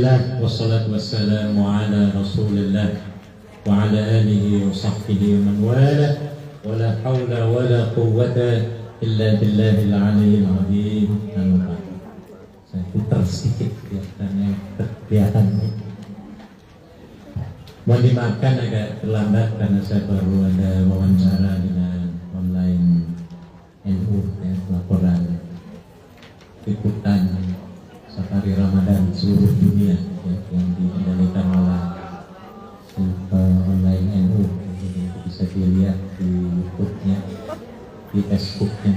Alhamdulillah wassalatu wassalamu ala Rasulillah wa ala alihi wa sahbihi wa man wala wa la hawla wa la quwwata illa billahil aliyyil azim. Saya putar sedikit biasanya kelihatan. Mohon dimaafkan agak terlambat karena saya baru ada wawancara dengan online NU ya, laporan liputan Safari Ramadan seluruh dunia ya, yang dikendalikan oleh online NU. Jadi bisa dilihat di YouTube-nya, di Facebook-nya.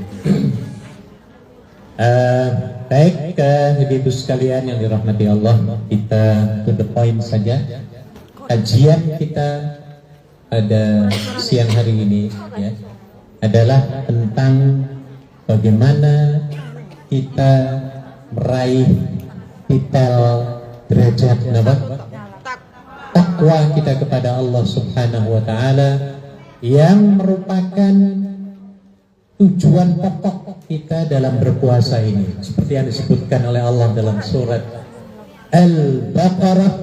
Baik, ibu-ibu sekalian yang dirahmati Allah, kita to the point saja. Kajian kita pada siang hari ini ya adalah tentang bagaimana kita meraih titel derajat takwa kita kepada Allah Subhanahu wa taala yang merupakan tujuan pokok kita dalam berpuasa ini, seperti yang disebutkan oleh Allah dalam surat Al-Baqarah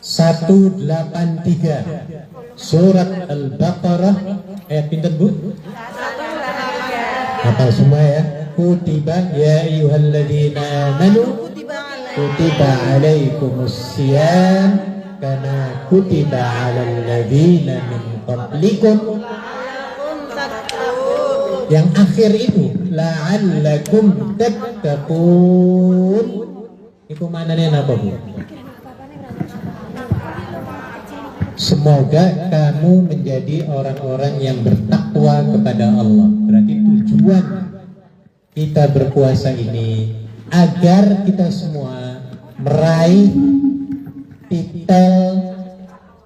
183. Surat Al-Baqarah ayat pinten Bu? 183. Hafal semua ya. Kutiba ya ayyuhalladzina amanu kutiba alaikumus syiyam kama kutiba alal ladzina min qablikum. Yang akhir itu la'allakum tattaqun. Itu maknanya apa Bu? Semoga kamu menjadi orang-orang yang bertakwa kepada Allah. Berarti tujuan kita berpuasa ini agar kita semua meraih titel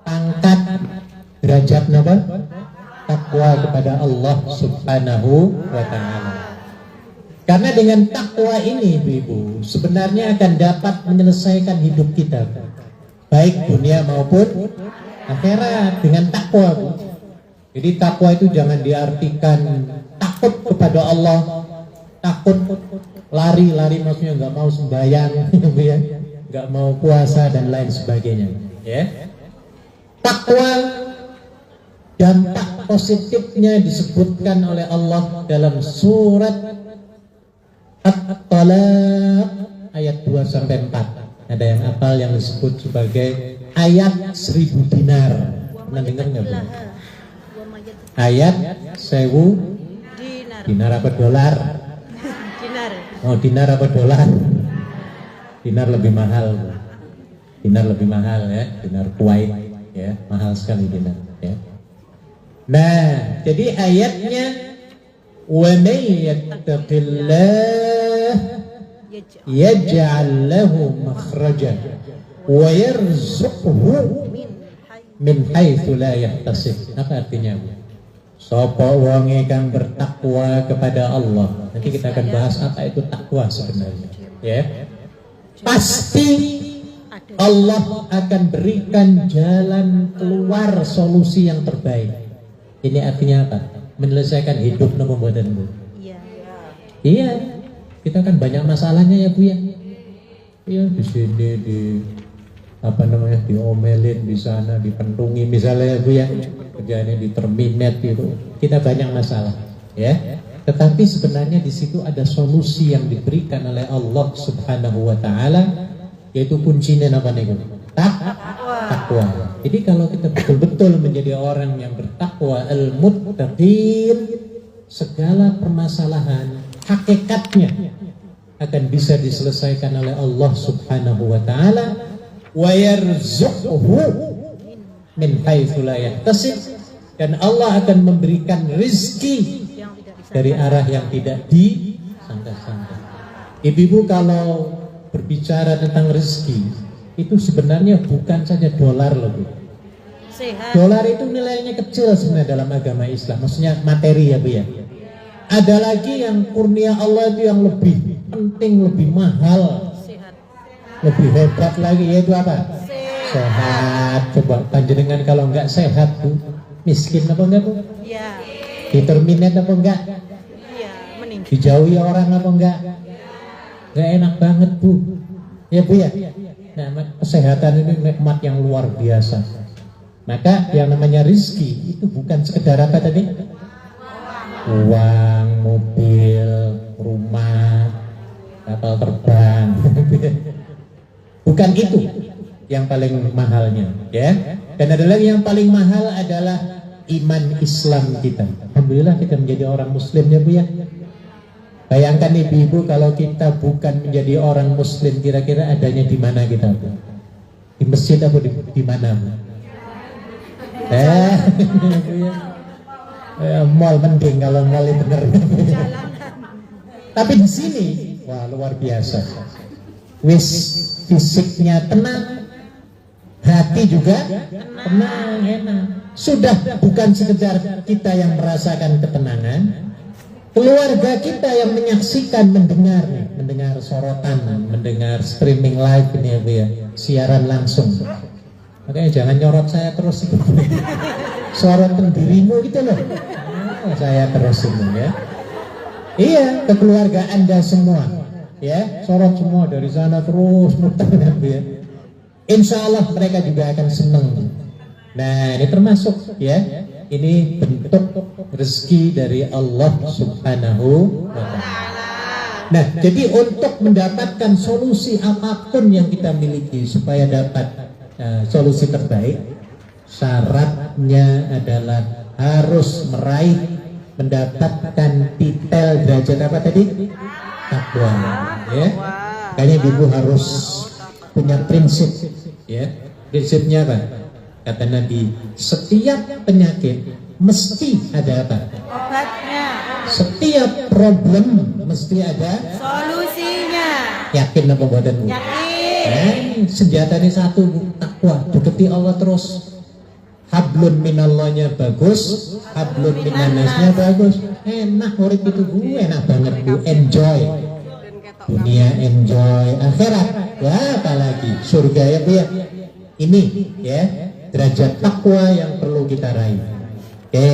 pangkat derajat takwa kepada Allah Subhanahu wa ta'ala. Karena dengan takwa ini ibu-ibu sebenarnya akan dapat menyelesaikan hidup kita, baik dunia maupun akhirat, dengan takwa Bu. Jadi takwa itu jangan diartikan takut kepada Allah, takut lari maksudnya nggak mau sembahyang ya, nggak mau puasa dan lain sebagainya ya. Takwa dampak positifnya disebutkan oleh Allah dalam surat At-Talaq ayat 2-4. Ada yang hafal yang disebut sebagai ayat 1000 dinar. Pernah dengar nggak Bu? Ayat 1000 dinar apa dolar? Oh, dinar apa dolar? Dinar lebih mahal Bu. Dinar lebih mahal ya, dinar Kuwait ya, mahal sekali dinar ya. Nah, jadi ayatnya wa may yattaqillah yaj'al lahu makhrajan wa yarzuqhu min haitsu la yahtasib. Apa artinya Bu? Sapa wonge kang bertakwa kepada Allah. Nanti kita akan bahas apa itu takwa sebenarnya ya. Pasti Allah akan berikan jalan keluar, solusi yang terbaik. Ini artinya apa? Menyelesaikan hidup nopo mboten Bu? Iya. Kita kan banyak masalahnya ya Bu ya. Iya, di sini diomelin, di sana dipentungi misalnya ya Bu ya. Kerjanya di terminate gitu. Kita banyak masalah ya. Tetapi sebenarnya di situ ada solusi yang diberikan oleh Allah Subhanahu wa taala, yaitu kuncinya apa nih? Takwa. Jadi kalau kita betul-betul menjadi orang yang bertakwa, al-muttaqin, segala permasalahan hakikatnya akan bisa diselesaikan oleh Allah Subhanahu wa taala, wa yarzuqhu min haitsu la yahtasib, dan Allah akan memberikan rezeki dari arah yang tidak disangka-sangka. Ibu-ibu kalau berbicara tentang rezeki itu sebenarnya bukan saja dolar loh Bu. Dolar itu nilainya kecil sebenarnya dalam agama Islam, maksudnya materi ya Bu ya. Ada lagi yang kurnia Allah itu yang lebih penting, lebih mahal, lebih hebat lagi, yaitu apa? Sehat. Coba panjenengan kalau nggak sehat Bu, miskin apa enggak Bu? Iya. Determinate apa enggak? Iya, mending. Dijauhi orang apa enggak? Nggak enak banget Bu. Ya Bu ya. Kesehatan ini nikmat yang luar biasa. Maka yang namanya rizki itu bukan sekedar apa tadi? Uang, mobil, rumah, kapal terbang. Bukan itu yang paling mahalnya, ya. Dan ada lagi yang paling mahal adalah iman Islam kita. Alhamdulillah kita menjadi orang Muslim ya Bu ya. Bayangkan ibu-ibu kalau kita bukan menjadi orang Muslim, kira-kira adanya di mana kita Bu? Di masjid atau di mana Bu? Mall mending kalau mall itu benar. Tapi di sini wah luar biasa. Wis fisiknya tenang, hati juga tenang, enak. Sudah bukan sekedar kita yang merasakan ketenangan, keluarga kita yang menyaksikan, mendengar sorotan, mendengar streaming live ini ya Bu ya, siaran langsung. Makanya jangan nyorot saya terus itu. Sorotan dirimu gitu loh. Saya terus ini ya. Iya, ke keluarga Anda semua. Ya, sorot semua dari sana terus muter ya. Insya Allah mereka juga akan senang. Nah, ini termasuk ya. Ini bentuk rezeki dari Allah Subhanahu wa Ta'ala. Nah, jadi untuk mendapatkan solusi apapun yang kita miliki supaya dapat solusi terbaik, syaratnya adalah harus mendapatkan titel derajat apa tadi? Takwa. Ya. Makanya ibu harus punya prinsip. Ya. Prinsipnya apa? Kata Nabi, setiap penyakit mesti ada apa? Obatnya. Setiap problem mesti ada Solusinya. Yakin apa buatan Bu? Yakin. Senjatanya satu Bu, takwa. Deketi Allah terus. Hablun minallahnya bagus, hablun minannasnya bagus. Enak urip itu Bu, enak banget Bu. Enjoy. Dunia enjoy, akhirat. Wah, apalagi surga ya Bu ya. Ini ya. Derajat takwa yang perlu kita raih. Oke,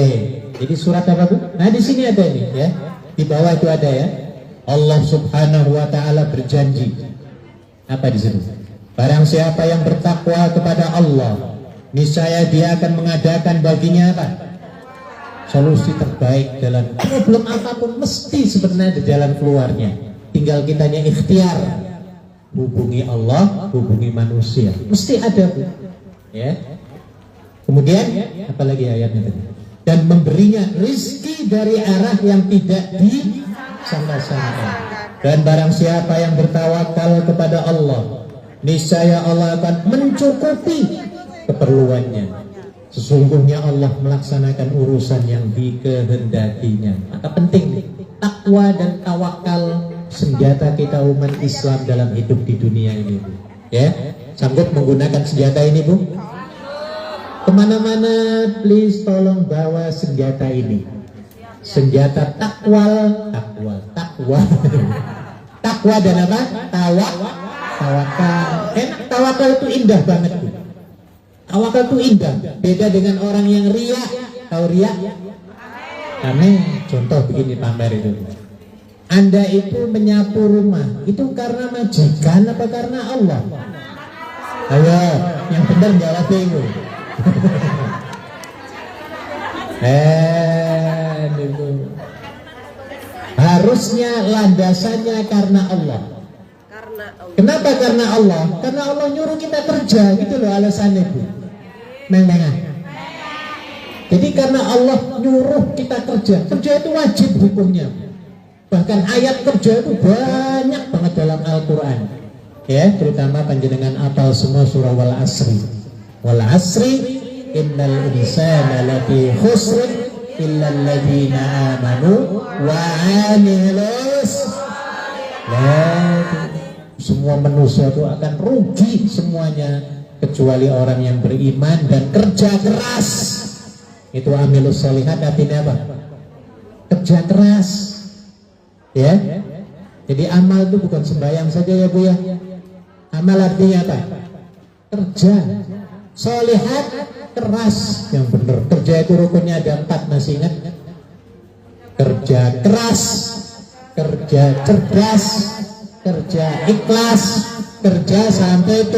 jadi surat apa Bu? Nah di sini ada nih ya, di bawah itu ada ya. Allah Subhanahu Wa Taala berjanji. Apa di sini? Barang siapa yang bertakwa kepada Allah, niscaya Dia akan mengadakan baginya apa? Solusi terbaik dalam problem apapun, mesti sebenarnya ada jalan keluarnya. Tinggal kitanya ikhtiar. Hubungi Allah, hubungi manusia. Mesti ada Bu. Ya. Kemudian apalagi ayatnya tadi? Dan memberinya rizki dari arah yang tidak disangka-sangka. Dan barang siapa yang bertawakal kepada Allah, niscaya Allah akan mencukupi keperluannya. Sesungguhnya Allah melaksanakan urusan yang dikehendakinya. Maka penting nih, takwa dan tawakal senjata kita umat Islam dalam hidup di dunia ini Bu. Ya, sanggup menggunakan senjata ini Bu? Kemana-mana please tolong bawa senjata ini. Senjata takwa takwa dan apa? Tawakal. Enak, tawakal itu indah banget Bu. Tawakal itu indah. Beda dengan orang yang riya. Tahu riya? Amin. Contoh begini pamer itu. Anda itu menyapu rumah, itu karena majikan apa karena Allah? Ayo, yang benar jawab itu. Harusnya landasannya karena Allah. Kenapa karena Allah? Karena Allah nyuruh kita kerja, gitu loh alasannya Bu. Memang. Jadi karena Allah nyuruh kita kerja, kerja itu wajib hukumnya. Bahkan ayat kerja itu banyak banget dalam Al-Quran. Ya, terutama panjenengan apal semua surah Wal Asri. Wal Asri innal insana lafi khusr illal ladzina amanu wa 'amilus semua manusia itu akan rugi semuanya kecuali orang yang beriman dan kerja keras. Itu amilus sholihat artinya apa? Kerja keras. Ya. Jadi amal itu bukan sembahyang saja ya Bu ya. Amal artinya apa? Kerja. Sholihat keras yang benar. Kerja itu rukunnya ada 4, masih ingat? Kerja keras, kerja cerdas, kerja ikhlas, kerja sampai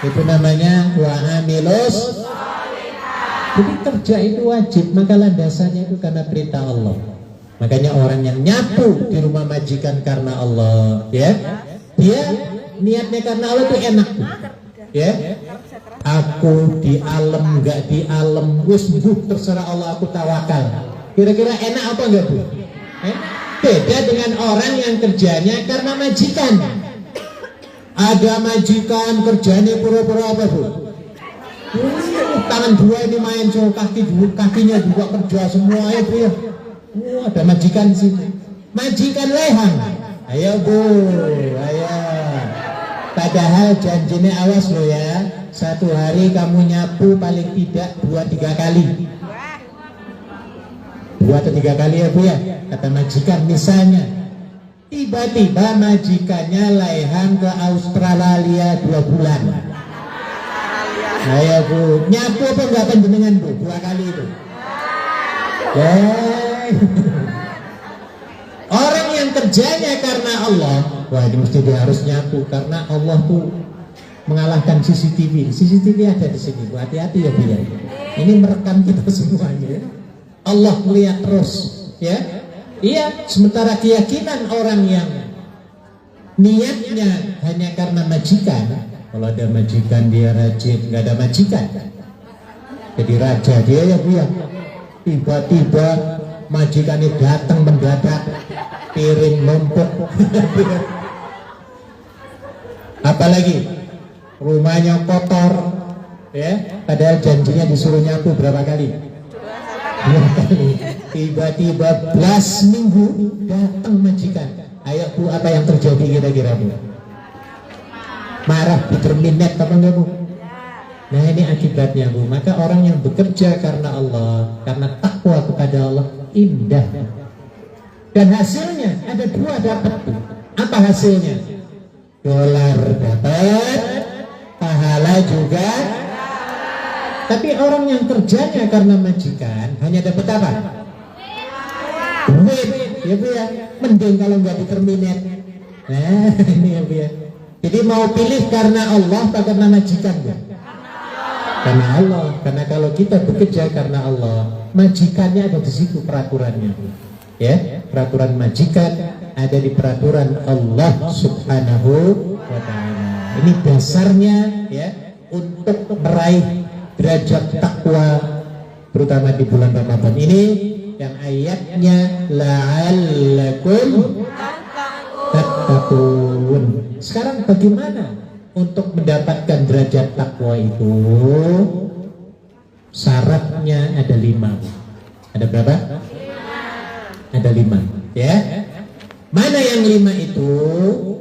itu namanya wa amilus. Jadi kerja itu wajib, maka landasannya itu karena perintah Allah. Makanya orang yang nyapu di rumah majikan karena Allah, ya, dia niatnya karena Allah itu enak, ya. Aku di alam, nggak di alam, wis terserah Allah, aku tawakal. Kira-kira enak apa enggak, Bu? Beda dengan orang yang kerjanya karena majikan. Ada majikan kerjanya pura-pura apa, Bu? Tangan dua ini main, so kakinya juga kerja semua, ya Bu ya. Ada majikan sih, majikan lehang. Ayo Bu, ayo. Padahal janjinya awas lo ya. Satu hari kamu nyapu paling tidak 2-3 kali. 2 atau 3 kali ya Bu ya. Kata majikan misalnya. Tiba-tiba majikannya lehang ke Australia 2 bulan. Ayo Bu, nyapu apa enggak panjenengan Bu? 2 kali itu. Orang yang kerjanya karena Allah, wah ini mesti dia harus nyapu karena Allah tuh mengalahkan CCTV. CCTV ada di sini, Bu. Hati-hati ya Bu ya. Ini merekam kita semuanya. Allah melihat terus, ya. Iya, sementara keyakinan orang yang niatnya hanya karena majikan, kalau ada majikan dia rajin, nggak ada majikan jadi raja dia ya Bu ya. Tiba-tiba majikan ini datang mendadak, piring numpuk. Apalagi rumahnya kotor, ya. Padahal janjinya disuruh nyapu berapa kali? 2 kali. Tiba-tiba belas minggu datang majikan. Ayo Bu, apa yang terjadi kira-kira Bu? Marah, determinate apa enggak Bu? Nah ini akibatnya Bu. Maka orang yang bekerja karena Allah, karena takwa kepada Allah, indah. Dan hasilnya ada 2 dapat Bu. Apa hasilnya? Dolar dapat, pahala juga. Tapi orang yang kerjanya karena majikan hanya dapat apa? Duit, ya Bu ya. Mending kalau nggak diterminate. Nah ini ya Bu ya. Jadi mau pilih karena Allah atau karena majikan ya? Karena Allah. Karena kalau kita bekerja karena Allah, majikannya ada di situ peraturannya, ya. Peraturan majikan ada di peraturan Allah Subhanahu wa Ta'ala. Ini dasarnya, ya, untuk meraih derajat takwa, terutama di bulan Ramadan ini yang ayatnya la'allakum tattaqun. Sekarang bagaimana untuk mendapatkan derajat takwa itu? Syaratnya ada 5. Ada berapa? 5. Ada 5, ya. Mana yang 5 itu?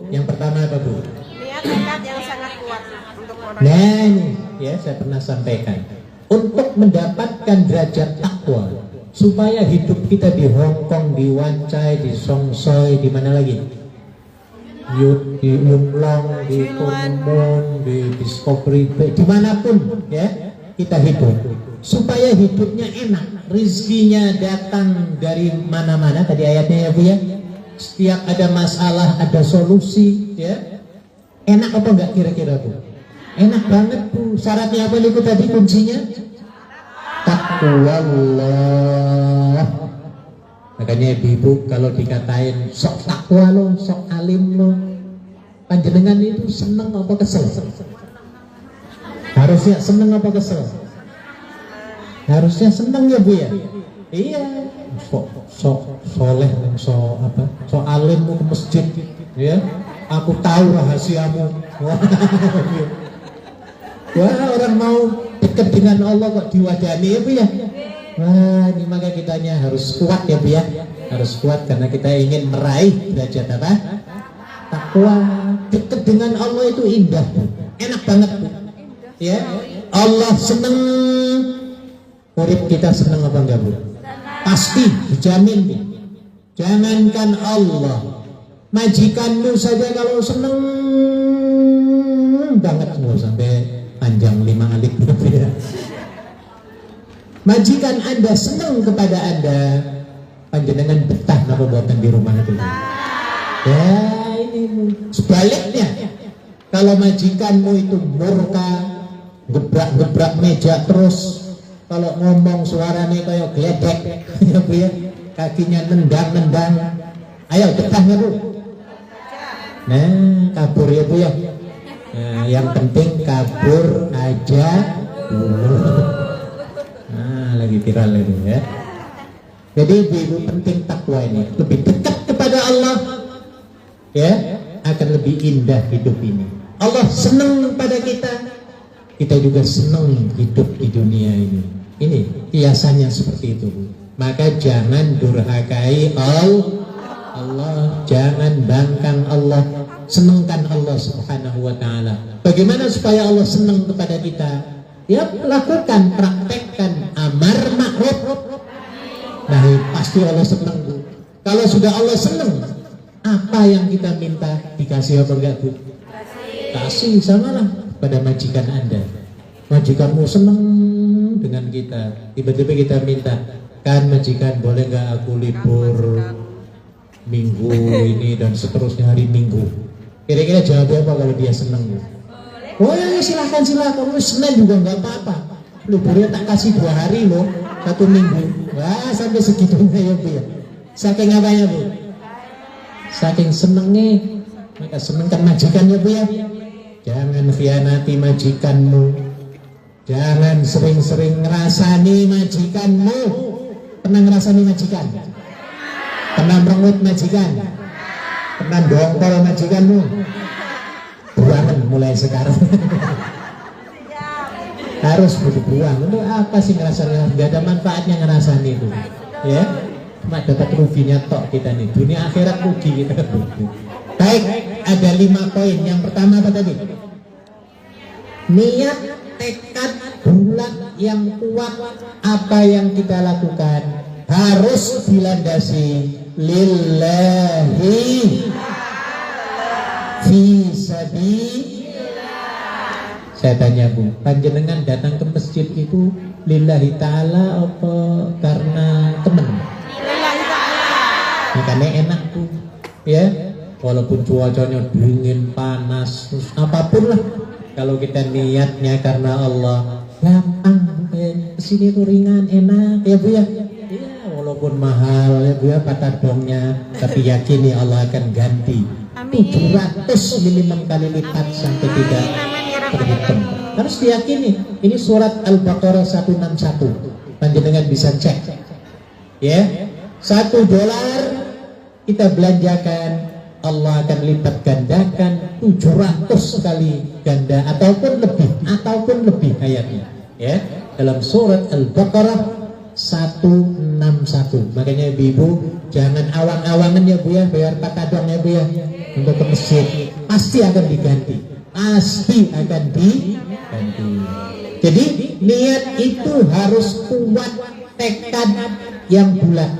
Yang pertama apa Bu? Niat yang sangat kuat untuk orang. Nah ini, ya, saya pernah sampaikan. Untuk mendapatkan derajat takwa, supaya hidup kita di Hong Kong, di Wancai, di Songsoi, di mana lagi? Di Yunlong, di Kunming, di Discovery Bay, dimanapun, ya, kita hidup. Supaya hidupnya enak, rizkinya datang dari mana-mana. Tadi ayatnya ya Bu ya. Setiap ada masalah, ada solusi, ya. Enak apa enggak kira-kira Bu? Enak banget Bu. Syaratnya apa itu tadi kuncinya? Takwa Allah. Makanya ibu kalau dikatain sok takwa lo, sok alim lo, panjenengan itu seneng apa kesel? Harusnya seneng apa kesel? Harusnya seneng ya Bu ya. Iya. Sok soleh, sok apa? Sok alim mau ke masjid, ya. Aku tahu rahasiamu. Wah, orang mau dekat dengan Allah kok diwadani ya Bu ya. Wah, ini maka kitanya harus kuat ya Bu ya. Harus kuat karena kita ingin meraih derajat apa? Takwa. Dekat dengan Allah itu indah, enak banget Bu. Ya, Allah seneng. Urip kita seneng apa enggak Bu? Pasti dijamin Bu. Jangankan Allah, majikanmu saja kalau seneng banget Bu, sampai panjang 5 alif ya. Majikan Anda senang kepada Anda, panjenengan betah napa buatan di rumah itu. Ya ini dirimu. Sebaliknya, kalau majikanmu itu murka, gebrak-gebrak meja terus, kalau ngomong suaranya kayak geledek, ya Bu ya, kakinya nendang-nendang, ayo dekatnya Bu. Nah, kabur ya Bu ya. Nah, yang penting kabur aja dulu. Nah, lagi viral ini ya. Jadi ibu penting takwa ini, lebih dekat kepada Allah, ya, akan lebih indah hidup ini. Allah senang pada kita, kita juga senang hidup di dunia ini. Ini kiasannya seperti itu. Maka jangan durhakai Allah, jangan bangkang Allah, senangkan Allah Subhanahu wa ta'ala. Bagaimana supaya Allah senang kepada kita? Ya, lakukan, praktekkan amar ma'ruf. Nah, pasti Allah senang Bu. Kalau sudah Allah senang, apa yang kita minta dikasih apa enggak Bu? Kasih, samalah pada majikan Anda. Majikanmu senang dengan kita, tiba-tiba kita minta, kan majikan boleh nggak aku libur minggu ini dan seterusnya hari Minggu. Kira-kira jawab apa kalau dia senang Bu? Oh ya, silakan, Senin juga nggak apa-apa. Liburnya tak kasih 2 hari loh, 1 minggu. Wah, sampai segitunya ya Bu ya. Saking apanya Bu? Saking senengnya. Maka senengkan majikannya Bu ya. Jangan khianati majikanmu. Jangan sering-sering ngerasani majikanmu. Pernah ngerasani majikan? Pernah merengut majikan? Pernah dongkol majikanmu? Buangan mulai sekarang. Harus berbuang. Untuk apa sih ngerasanya? Gak ada manfaatnya ngerasani itu, ya. Cuma dapat ruginya tok kita nih. Dunia akhirat rugi kita. Baik, ada 5 poin. Yang pertama apa tadi? Niat, tekad, bulat yang kuat. Apa yang kita lakukan harus dilandasi lillahi fi sabilillah. Saya tanya Bu, panjenengan datang ke masjid itu lillahi ta'ala apa karena teman? Lillahi ta'ala. Makanya enak Bu, ya. Walaupun cuacanya dingin, panas, terus apapun lah, kalau kita niatnya karena Allah, gampang. Kesini tuh ringan, enak ya Bu ya. Ya walaupun mahal ya Bu ya patadongnya, tapi yakini Allah akan ganti 700 minimum kali lipat sampai tidak terhitung. Harus diyakini. Ini surat Al-Baqarah 161. Panjenengan bisa cek. Ya, $1 kita belanjakan, Allah akan lipat gandakan 700 kali ganda ataupun lebih ayatnya. Ya, dalam surat Al-Baqarah 161. Makanya ibu jangan awang-awangan ya Bu ya, bayar patadong ya Bu ya untuk ke masjid. Pasti akan diganti. Jadi niat itu harus kuat, tekad yang bulat.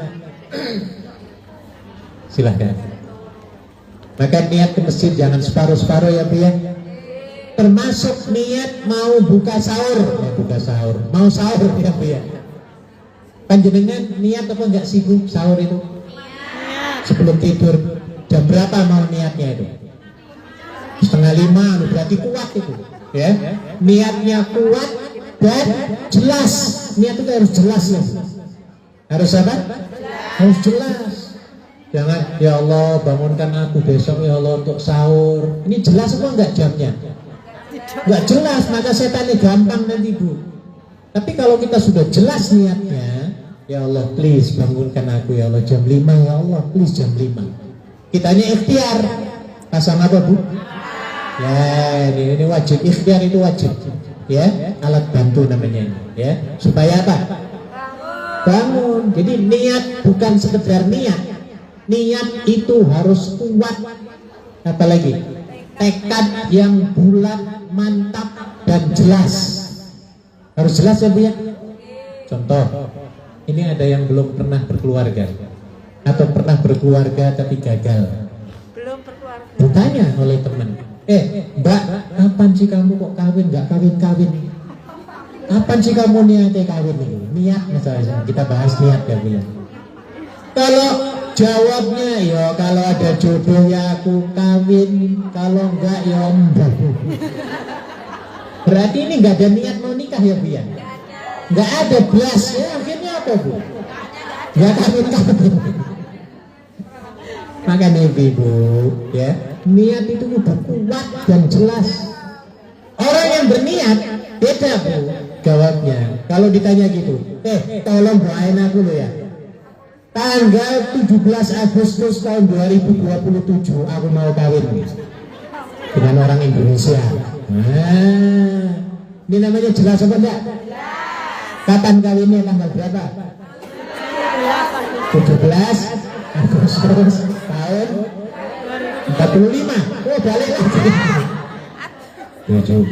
Silahkan. Maka niat ke masjid jangan separuh-separuh ya Bu ya. Termasuk niat mau buka sahur, mau sahur ya Bu ya. Panjenengan niat apa enggak sih Bu sahur itu? Sebelum tidur jam berapa mau niatnya itu? 4:30, berarti kuat itu ya. Niatnya kuat dan jelas. Niat itu harus jelas ya. Harus apa? Harus jelas. Jangan ya Allah bangunkan aku besok ya Allah untuk sahur. Ini jelas apa enggak jamnya? Enggak jelas, maka setannya gampang nanti Bu. Tapi kalau kita sudah jelas niatnya, ya Allah please bangunkan aku ya Allah jam 5 ya Allah please jam 5. Kitanya ikhtiar. Pasang apa Bu? Ya ini wajib, ikhtiar itu wajib. Ya, alat bantu namanya ini. Ya, supaya apa? Bangun. Jadi niat bukan sekedar niat. Niat itu harus kuat. Apalagi tekad yang bulat, mantap dan jelas. Harus jelas ya Bu ya. Contoh, ini ada yang belum pernah berkeluarga atau pernah berkeluarga tapi gagal. Belum berkeluarga. Ditanya oleh teman, Mbak, kapan sih kamu kok kawin? Nggak kawin-kawin. Kapan sih kamu niatnya kawin ini? Niat misalnya, kita bahas niat ya Bu ya. Kalau jawabnya ya kalau ada jodoh ya aku kawin, kalau enggak ya ombak. Berarti ini enggak ada niat mau nikah ya Bu ya? Enggak ada belas ya, akhirnya apa Bu? Enggak kawin. Makanya ibu ya, niat itu udah kuat dan jelas. Orang yang berniat beda Bu jawabnya. Kalau ditanya gitu, tolong doain aku lo ya. Tanggal 17 Agustus tahun 2027 aku mau kawin dengan orang Indonesia. Nah, ini namanya jelas apa enggak? Kapan kawinnya, tanggal berapa? 17 Agustus tahun 45. Oh, balik lagi. 17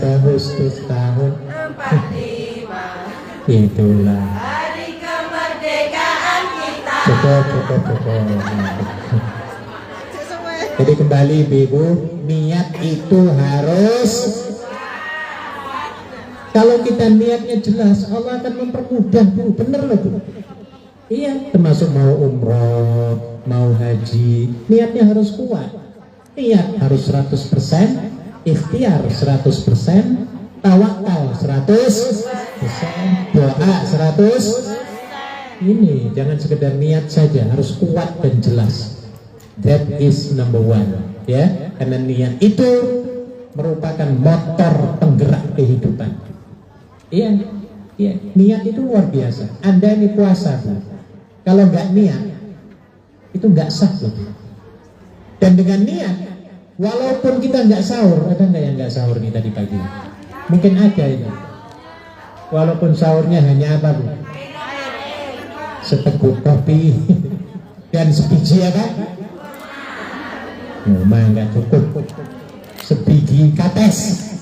Agustus tahun 45. Itulah Hari kemerdekaan kita. cukup. Jadi kembali ibu, niat itu harus, kalau kita niatnya jelas, Allah akan mempermudah Bu, bener loh Bu. Iya, termasuk mau umroh, mau haji, niatnya harus kuat. Niat harus 100%, ikhtiar 100%, tawakal 100%, doa 100%. Ini jangan sekedar niat saja, harus kuat dan jelas. That is number one, ya. Karena niat itu merupakan motor penggerak kehidupan. Iya, niat itu luar biasa. Anda ini puasa, Bu. Kalau nggak niat, itu nggak sah, Bu. Dan dengan niat, walaupun kita nggak sahur, ada nggak yang nggak sahur nih tadi pagi? Mungkin ada ini. Walaupun sahurnya hanya apa, Bu? Seteguk kopi dan sebiji apa? Memang nggak cukup. Sebiji kates.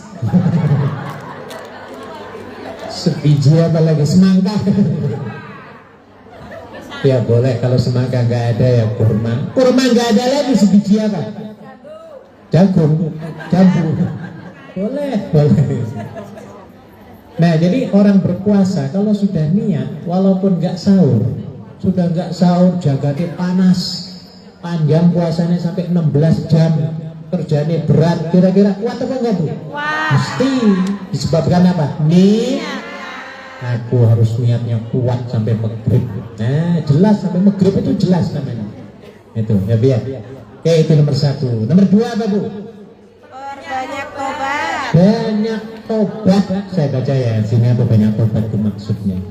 Sebiji apa lagi? Semangka. Ya boleh, kalau semangka nggak ada ya kurma. Kurma nggak ada lagi, sebiji apa? Jagung, jambu. Boleh. Nah, jadi orang berpuasa kalau sudah niat, walaupun nggak sahur, sudah nggak sahur, jagatnya panas, panjang puasanya sampai 16 jam, kerjanya berat, kira-kira kuat apa enggak Bu? Mesti. Disebabkan apa? Niat. Aku harus niatnya kuat sampai maghrib. Nah, jelas sampai maghrib itu jelas namanya. Itu ya biar. Oke, itu nomor 1. Nomor 2 apa Bu? Perbanyak tobat. Banyak tobat. Saya baca ya, sini apa banyak tobat itu maksudnya.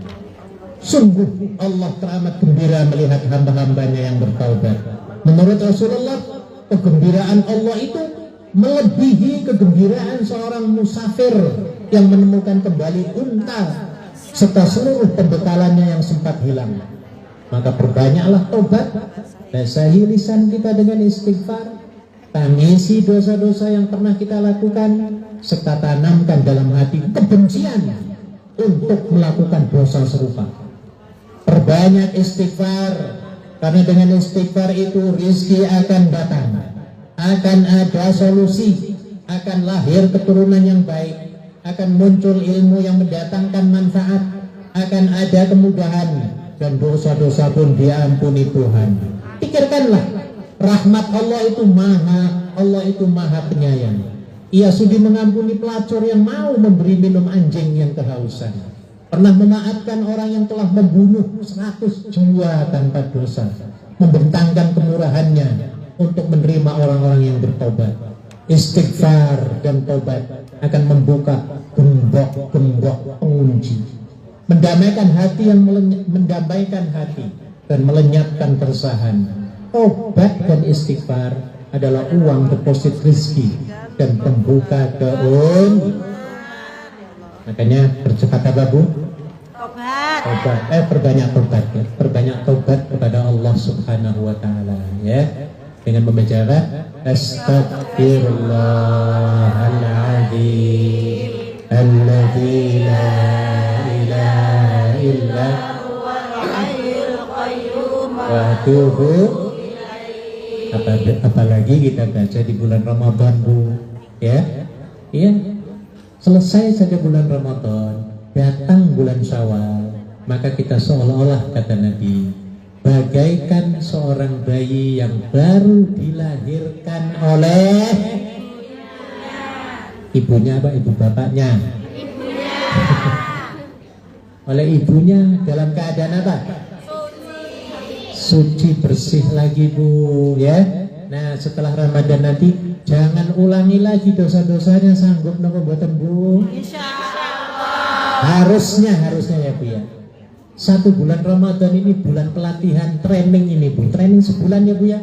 Sungguh Allah teramat gembira melihat hamba-hambanya yang bertaubat. Menurut Rasulullah, kegembiraan Allah itu melebihi kegembiraan seorang musafir yang menemukan kembali unta serta seluruh pembekalannya yang sempat hilang. Maka perbanyaklah tobat, basahi lisan kita dengan istighfar, tangisi dosa-dosa yang pernah kita lakukan, serta tanamkan dalam hati kebencian untuk melakukan dosa serupa. Perbanyak istighfar, karena dengan istighfar itu rizki akan datang, akan ada solusi, akan lahir keturunan yang baik, akan muncul ilmu yang mendatangkan manfaat, akan ada kemudahan, dan dosa-dosa pun diampuni Tuhan. Pikirkanlah, rahmat Allah itu maha penyayang. Ia sudi mengampuni pelacur yang mau memberi minum anjing yang kehausan, pernah memaafkan orang yang telah membunuh 100 jiwa tanpa dosa, membentangkan kemurahannya untuk menerima orang-orang yang bertobat. Istighfar dan tobat akan membuka gembok-gembok pengunci, mendamaikan hati yang mendamaikan hati dan melenyapkan keresahan. Tobat dan istighfar adalah uang deposit rezeki dan pembuka keuntungan. Makanya percepat apa Bu? Tobat. Perbanyak tobat ya. Perbanyak tobat kepada Allah Subhanahu wa taala ya. Dengan membaca apa? Astaghfirullahaladzim alladzi la ilaha illa huwal hayyul qayyum wa atubu. Apalagi kita baca di bulan Ramadan Bu ya. Iya. Selesai saja bulan Ramadan, datang bulan Syawal, maka kita seolah-olah kata Nabi, bagaikan seorang bayi yang baru dilahirkan oleh ibunya apa ibu bapaknya? Oleh ibunya dalam keadaan apa? Suci bersih lagi Bu ya. Nah setelah Ramadan nanti jangan ulangi lagi dosa-dosanya, sanggup nopo mboten Bu? Harusnya ya Bu ya. 1 bulan Ramadan ini bulan pelatihan training ini Bu. Training sebulan ya Bu ya.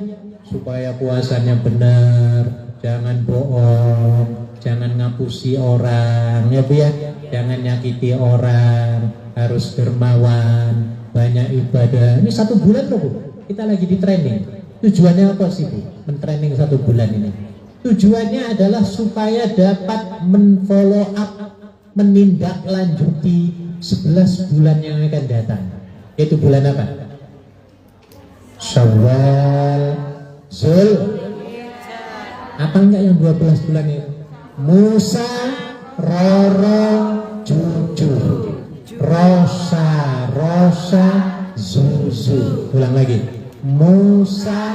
Supaya puasanya benar, jangan bohong, jangan ngapusi orang ya Bu ya. Jangan nyakiti orang, harus dermawan, banyak ibadah. Ini 1 bulan loh Bu. Kita lagi di training. Tujuannya apa sih Bu? Men-training 1 bulan ini. Tujuannya adalah supaya dapat men-follow up, menindaklanjuti 11 bulan yang akan datang. Yaitu bulan apa? Syawal, Zul. Apa enggak yang 12 bulan itu? Musa, Roro, Juju, Rosa, Zuzu. Ulang lagi. Musa,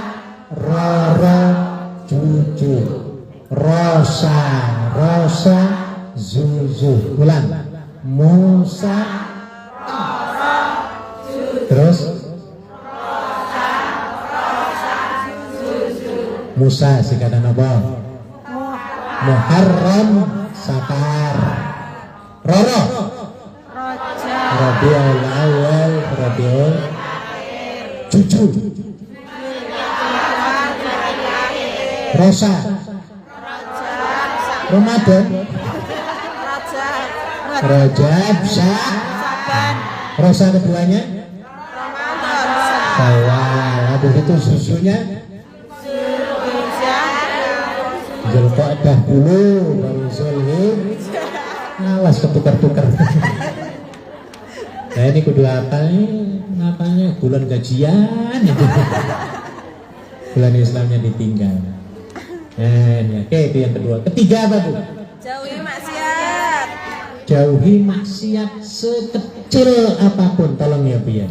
Roro, Juju, Rosa, Zuzu. Ulang. Musa, Roro, Juju. Terus Musa singkatan apa? Muharram, Safar. Roro, Rabiul Awal, Rabiul Juju. Rosa, Ramadan, Rajab, Rosa keduanya Syawal. Habis itu susunya Zulqa'dah dulu, baru Zulhijjah. Awas ketukar-tukar. Nah ini kudu apa nih? Apanya? Bulan gajian. Bulan Islamnya ditinggal. Nah, oke itu yang kedua. Ketiga apa Bu? Jauhi maksiat. Jauhi maksiat sekecil apapun, tolong ya Bu ya.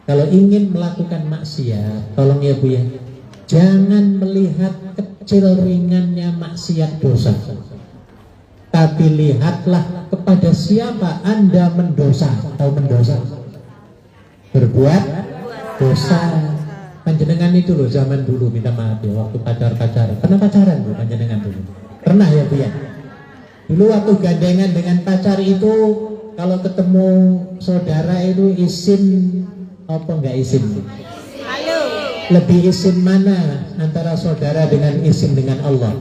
Kalau ingin melakukan maksiat, tolong ya Bu ya. Jangan melihat kecil ringannya maksiat dosa. Tapi lihatlah kepada siapa Anda mendosa. Tahu mendosa? Berbuat dosa. Panjenengan itu loh zaman dulu, minta maaf ya, waktu pacaran. Pernah pacaran Bu panjenengan dulu? Pernah ya Bu ya? Dulu waktu gandengan dengan pacar itu, kalau ketemu saudara itu izin apa enggak izin? Ayo. Lebih izin mana antara saudara dengan izin dengan Allah?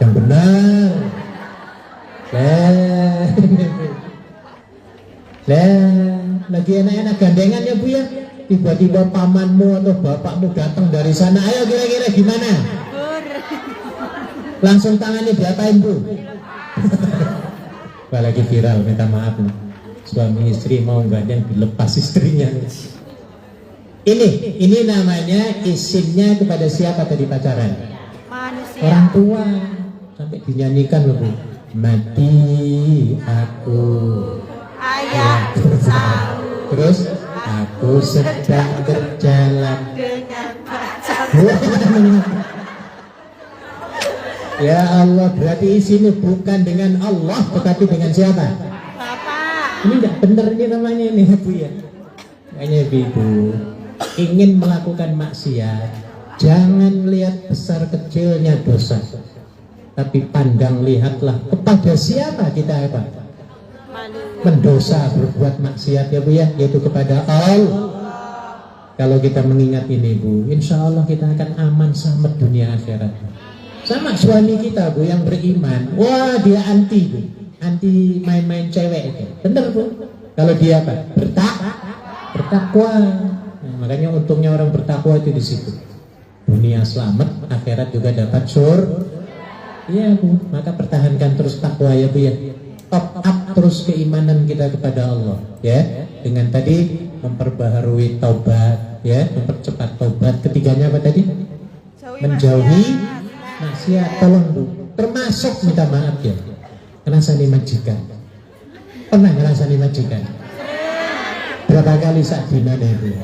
Yang benar. Lagi enak-enak gandengan ya Bu ya. Tiba-tiba pamanmu atau bapakmu datang dari sana. Ayo kira-kira gimana? Langsung tangannya diapain Bu? Apalagi viral, minta maaf nih. Suami istri mau gandeng dilepas istrinya. Ini namanya izinnya kepada siapa tadi pacaran? Manusia. Orang tua. Sampai dinyanyikan loh Bu. Mati aku. Ayahku sahur. Terus aku sedang berjalan Dengan pacar. Ya Allah, berarti isinya bukan dengan Allah tetapi dengan siapa? Bapak. Ini enggak benar ini namanya ini Bu ya. Makanya Ibu ingin melakukan maksiat, jangan lihat besar kecilnya dosa, tapi pandang lihatlah kepada siapa kita apa? Mendosa, berbuat maksiat ya Bu ya, yaitu kepada Allah. Kalau kita mengingat ini Bu, insya Allah kita akan aman selamat dunia akhirat. Sama suami kita Bu yang beriman, wah dia anti Bu, anti main-main cewek itu, bener Bu. Kalau dia apa? Bertakwa. Nah, makanya untungnya orang bertakwa itu di situ. Dunia selamat, akhirat juga dapat surga. Iya Bu, maka pertahankan terus takwa ya Bu ya. Top up terus keimanan kita kepada Allah ya. Dengan tadi memperbaharui taubat ya, mempercepat taubat. Ketiganya apa tadi? Menjauhi maksiat. Tolong Bu, termasuk minta maaf ya, ngerasani majikan. Pernah ngerasani majikan? berapa kali sak dina itu?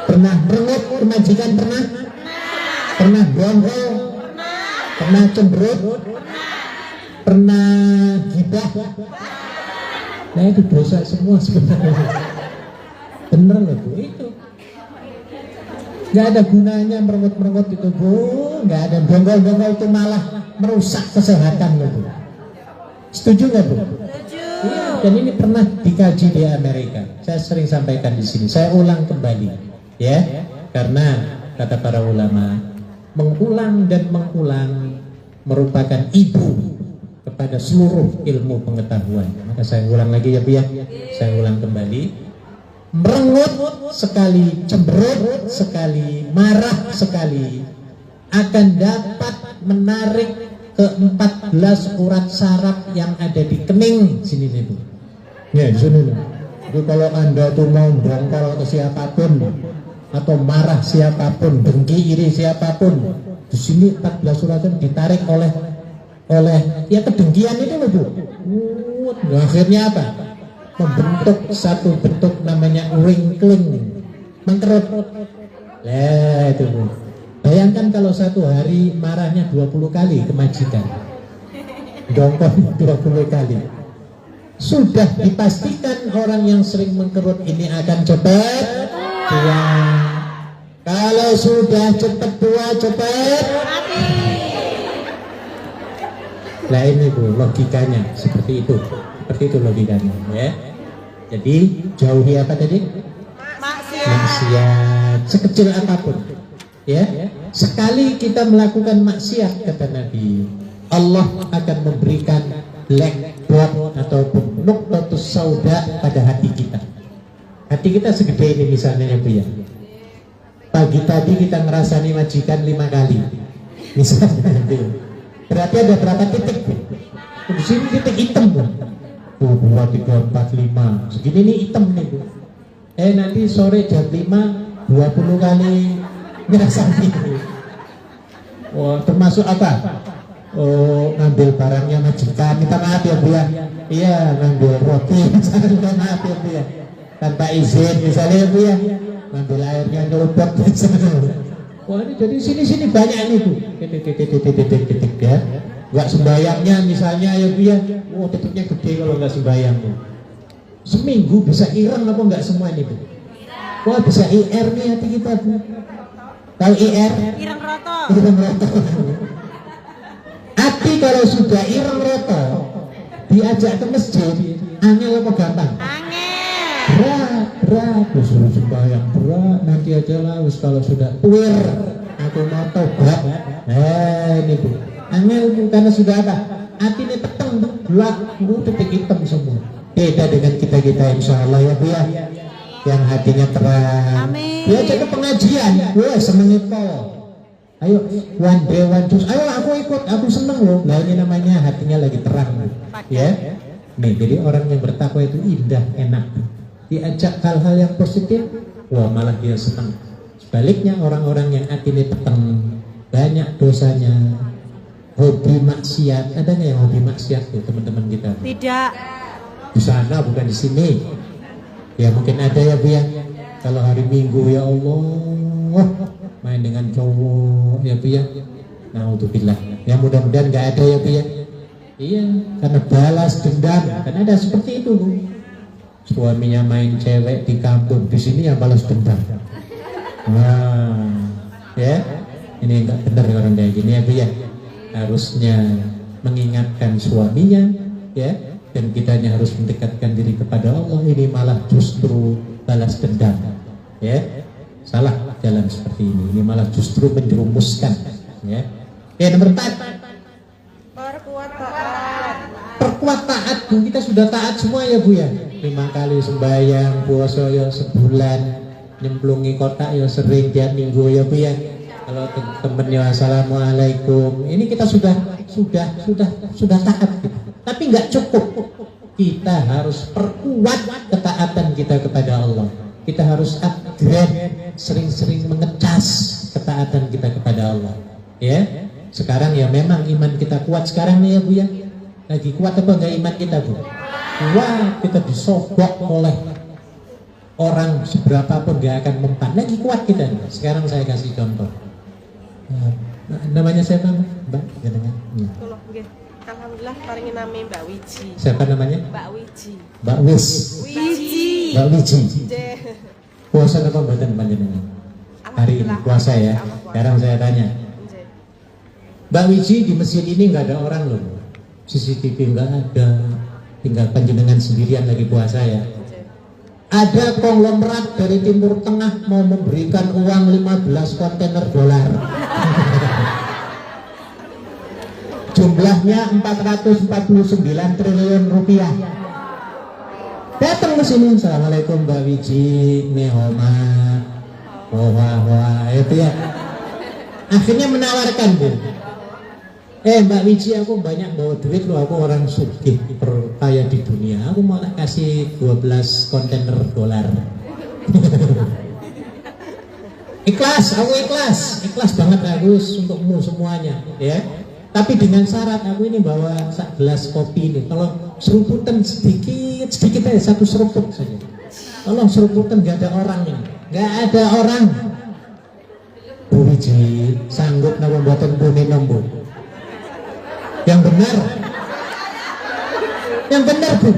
Pernah merengut majikan pernah? Pernah bongkol? Pernah cemberut? Pernah gibah? Nah itu dosa semua sebenarnya. Bener loh Bu, itu nggak ada gunanya merengut itu Bu, nggak ada. Bongkol itu malah merusak kesehatan loh Bu. Setuju nggak Bu? Iya, dan ini pernah dikaji di Amerika. Saya sering sampaikan di sini. Saya ulang kembali, ya, karena kata para ulama, mengulang dan mengulang merupakan ibu kepada seluruh ilmu pengetahuan. Maka saya ulang lagi ya Bu ya. Saya ulang kembali. Merengut sekali, cemberut sekali, marah sekali akan dapat menarik ke-14 urat saraf yang ada di kening sini nih Bu. Ya, di sini nih. Jadi kalau Anda tuh mau bongkol ke siapapun atau marah siapapun, dengki iri siapapun, di sini 14 urat itu ditarik oleh ya kedengkian itu loh Bu. Akhirnya apa? Membentuk satu bentuk namanya wrinkling, mengkerut. Lah itu Bu. Bayangkan kalau satu hari marahnya 20 kali ke majikan, dongkol 20 kali. Sudah dipastikan orang yang sering mengkerut ini akan cepat tua. Kalau sudah cepat tua, cepat mati. Nah ini Bu, logikanya seperti itu. Seperti itu logikanya ya. Jadi jauhi apa tadi? Maksiat sekecil apapun. Ya, sekali kita melakukan maksiat kata Nabi, Allah akan memberikan black dot ataupun nuqtatus sauda pada hati kita. Hati kita segede ini misalnya ya Bu ya. Pagi tadi kita ngerasani majikan 5 kali. Misalnya berarti ada berapa titik? Di sini titik hitam Bu. 2, 3, 4, 5. Segini nih hitam nih Bu. Nanti sore jam 5 20 kali ngerasani. Oh, termasuk apa? Oh, ngambil barangnya majikan, minta maaf ya Bu ya. Iya, ngambil roti, minta maaf ya Bu ya. Tanpa izin misalnya ya Bu ya. Ngambil airnya nyeruput. Wah, ini jadi sini banyak nih Bu. Titik ya. Enggak sembayangnya misalnya ya Bu ya. Oh, titiknya gede kalau enggak sembayang Bu. Seminggu bisa ireng apa enggak semua ini Bu? Wah, bisa IR nih hati kita Bu. Tahu IR? Ireng roto. Ireng roto. Hati kalau sudah ireng roto, diajak ke masjid, angel apa gampang? Angel. Berat. Suruh sembahyang berat. Nanti aja lah. Kalau sudah puir, aku mau tobat. Ini Bu. Angel Bu, karena sudah apa? Hati ini peteng, gelap, titik hitam semua. Beda dengan kita insya Allah ya Bu ya. Yang hatinya terang. Diajak ke pengajian, wah seneng itu. Ayo one day one choose. Ayo aku ikut, aku seneng loh. Nah ini namanya hatinya lagi terang, ya. Nih jadi orang yang bertakwa itu indah, enak. Diajak hal-hal yang positif, wah malah dia senang. Sebaliknya orang-orang yang hatinya peteng, banyak dosanya, hobi maksiat. Ada nggak yang hobi maksiat tuh teman-teman kita? Tidak. Di sana bukan di sini. Ya mungkin ada ya Bu ya. Kalau hari Minggu ya Allah main dengan cowok ya Bu ya. Naudzubillah. Ya mudah-mudahan nggak ada ya Bu ya. Iya, karena balas dendam. Karena ada seperti itu Bu. Suaminya main cewek di kampung, di sini ya balas dendam. Wah, ya. Ini nggak benar orang kayak gini ya Bu ya. Harusnya mengingatkan suaminya ya. Dan kitanya harus mendekatkan diri kepada Allah. Ini malah justru balas dendam ya, salah jalan seperti ini malah justru menjerumuskan ya. Nomor 4, perkuat taat Bu. Kita sudah taat semua ya Bu ya. 5 kali sembahyang, puasa ya sebulan, nyemplungi kotak ya sering, tiap minggu ya Bu ya. Kalau temennya assalamualaikum, ini kita sudah taat gitu. Tapi nggak cukup. Kita harus perkuat ketaatan kita kepada Allah. Kita harus upgrade, sering-sering mengecas ketaatan kita kepada Allah. Ya, sekarang ya memang iman kita kuat sekarang nih ya Bu ya. Lagi kuat apa enggak iman kita Bu? Wah, kita disogok oleh orang seberapa pun gak akan mempan. Lagi kuat kita. Sekarang saya kasih contoh. Namanya siapa, Mbak? Jenengan? Kula nggih. Alhamdulillah paringi nami Mbak Wiji. Siapa namanya? Mbak Wiji. Mbak Wis. Wiji. Mbak Wiji. Nggih. Puasa apa mboten panjenengan? Hari ini puasa ya. Sekarang saya tanya. Nggih. Mbak Wiji, di masjid ini nggak ada orang loh. CCTV nggak ada. Tinggal panjenengan sendirian lagi puasa ya. Nggih. Ada konglomerat dari Timur Tengah mau memberikan uang 15 kontainer dolar. Jumlahnya 449 triliun rupiah. Datang ke sini, assalamualaikum Mbak Wiji, Nehoma, wah, itu ya. Akhirnya menawarkan, Bu. Mbak Wiji, aku banyak bawa duit loh, aku orang sugih terkaya di dunia. Aku malah kasih 12 kontainer dolar. Ikhlas, aku ikhlas banget aku untukmu semuanya, ya. Tapi dengan syarat aku ini bawa sak gelas kopi ini. Kalau seruputan sedikit aja, satu seruput saja. Tolong seruputan, gak ada orang ini, gak ada orang. Bu Wiji, sanggup nama buatan Bu Nombo. Yang benar Bu.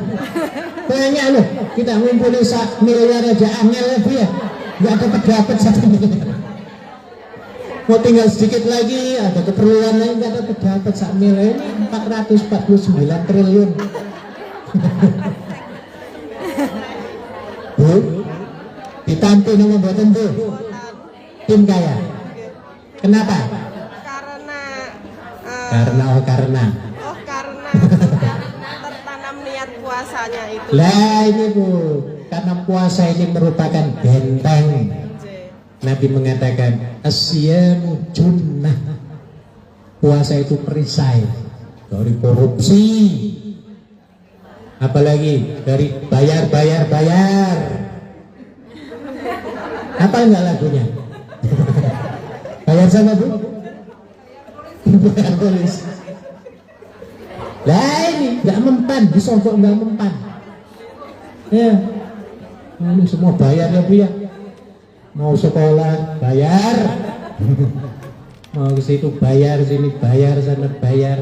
Banyak loh, kita ngumpulin sak miliar aja angel ya Bu ya. Gak dapat 1 miliar. Mau tinggal sedikit lagi, ada keperluan lain, gak dapat sak miliar. Ini 449 triliun. Bu, ditantu nama buatan Bu. Tim kaya. Kenapa? Karena tertanam niat puasanya itu. lah ini Bu, karena puasa ini merupakan benteng. Nabi mengatakan asyamu junnah. Puasa itu perisai dari korupsi, apalagi dari bayar. Apa enggak lagunya? Bayar sama Bu? Bayar polis. Lah ini nggak mempan, disogok nggak mempan. Ya, ini semua bayar ya Bu ya. Mau sekolah bayar, mau ke situ bayar, sini bayar, sana bayar.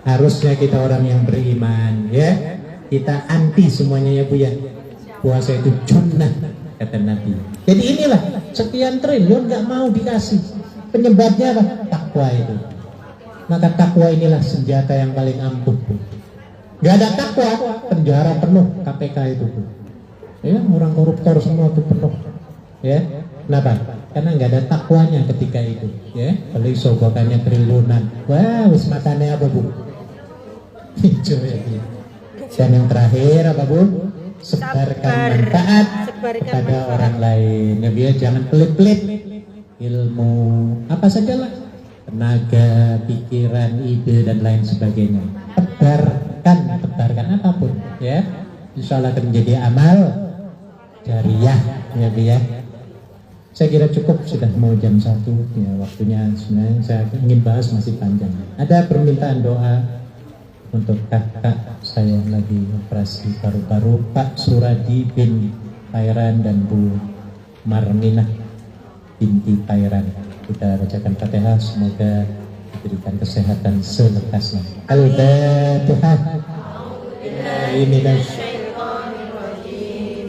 Harusnya kita orang yang beriman, ya. Kita anti semuanya ya Bu ya. Puasa itu junnah kata Nabi. Jadi inilah sekian triliun nggak mau dikasih. Penyebabnya apa? Takwa itu. Maka takwa inilah senjata yang paling ampuh Bu. Gak ada takwa, penjara penuh KPK itu Bu. Ya, orang koruptor semua itu penuh. Ya, kenapa? Karena nggak ada takwanya ketika itu. Ya, beli sogokannya triliunan. Wah, wis matanya apa Bu? Hijau ya Bu. Dan yang terakhir apa Bu? Sebarkan manfaat kepada orang lain. Ya biar jangan pelit-pelit. Ilmu apa sajalah, tenaga, pikiran, ide dan lain sebagainya. Tebarkan apapun. Ya, insya Allah akan menjadi amal jariah. Ya Bu ya. Saya kira cukup, sudah mau jam 1 ya, waktunya sebenarnya saya ingin bahas masih panjang. Ada permintaan doa untuk kakak saya yang lagi operasi paru-paru, Pak Suradi bin Pairan dan Bu Marminah binti Pairan. Kita bacakan Fatihah, semoga diberikan kesehatan selekasnya. Al-Fatihah.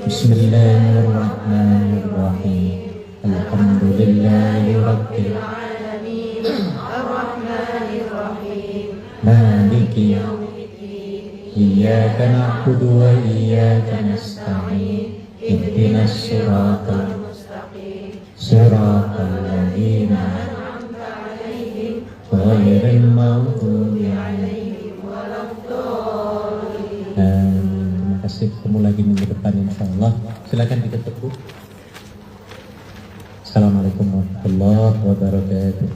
Bismillahirrahmanirrahim. Alhamdulillahi Rabbil Alamin Ar-Rahmanir-Rahim Maliki Yawmiddin Iyyaka na'budu wa iyyaka nasta'in Ihdinas siratal mustaqim Siratal ladzina an'amta 'alaihim ghairil maghdubi 'alaihim waladdallin. Terima kasih, ketemu lagi minggu depan insyaallah. Silakan ditutup Bu. Assalamualaikum warahmatullahi wabarakatuh.